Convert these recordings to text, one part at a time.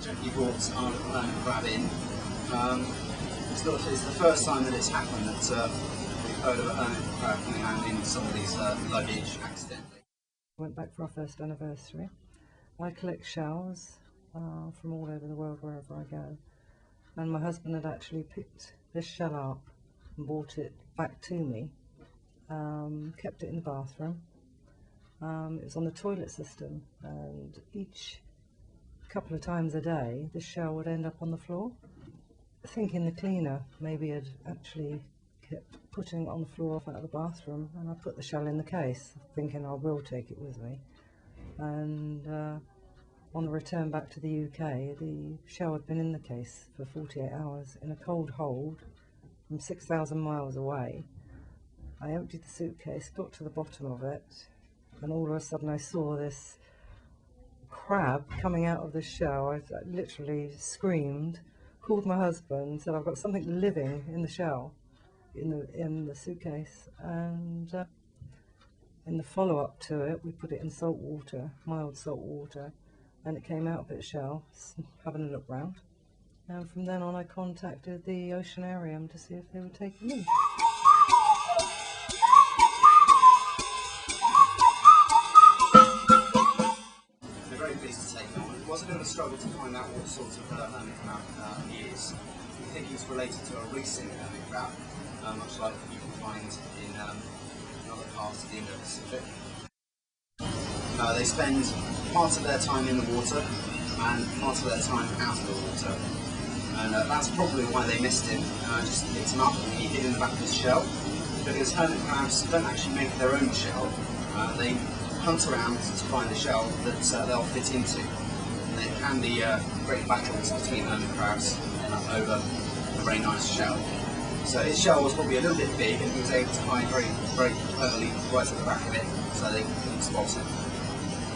Gently brought our hermit crab in. It's the first time that it's happened that we've heard of a hermit crab coming out in somebody's luggage accidentally. Went back for our first anniversary. I collect shells from all over the world wherever I go, and my husband had actually picked this shell up and brought it back to me, kept it in the bathroom. It was on the toilet system, and each couple of times a day this shell would end up on the floor. Thinking the cleaner maybe had actually kept putting it on the floor out of the bathroom, and I put the shell in the case thinking I will take it with me. And on the return back to the UK, the shell had been in the case for 48 hours in a cold hold from 6,000 miles away. I emptied the suitcase, got to the bottom of it, and all of a sudden I saw this crab coming out of the shell. I literally screamed, called my husband, said I've got something living in the shell, in the suitcase, and in the follow-up to it we put it in salt water, mild salt water, and it came out of its shell, having a look round, and from then on I contacted the oceanarium to see if they would take them in. We're very pleased to take him on. It was a bit of a struggle to find out what sort of hermit crab he is. We think he's related to a racing hermit crab, much like you can find in other parts of the Indo-Pacific. They spend part of their time in the water and part of their time out of the water, and that's probably why they missed him. Just picked him up and he hid in the back of his shell, because hermit crabs don't actually make their own shell. They hunt around to find a shell that they'll fit into. And there can be great battles between hermit crabs over a very nice shell. So his shell was probably a little bit big, and he was able to hide very, very cleverly right at the back of it, so they couldn't spot him.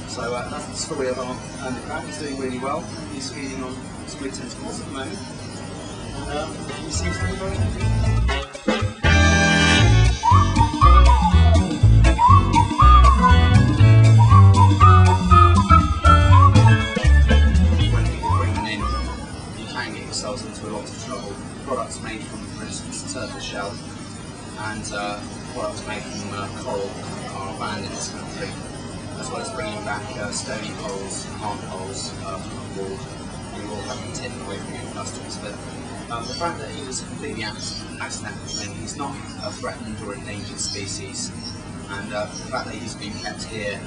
So that's the story of our hermit crab. He's doing really well. He's feeding on squid tentacles at the moment, and he seems to be very happy. Into a lot of trouble. Products made from, for instance, turtle shell and products made from coral are banned in this country, as well as bringing back stony corals, hard corals from abroad. We all have to tip away from your customs, but the fact that he was completely accidental thing, he's not a threatened or endangered species, and the fact that he's been kept here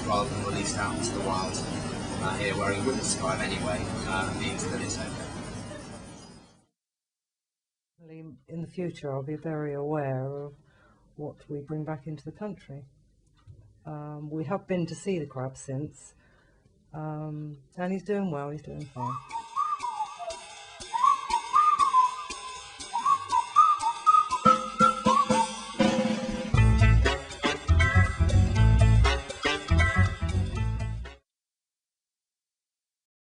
rather than released out into the wild here where he wouldn't survive anyway means that it's okay. In the future I'll be very aware of what we bring back into the country. We have been to see the crab since, and he's doing well, he's doing fine.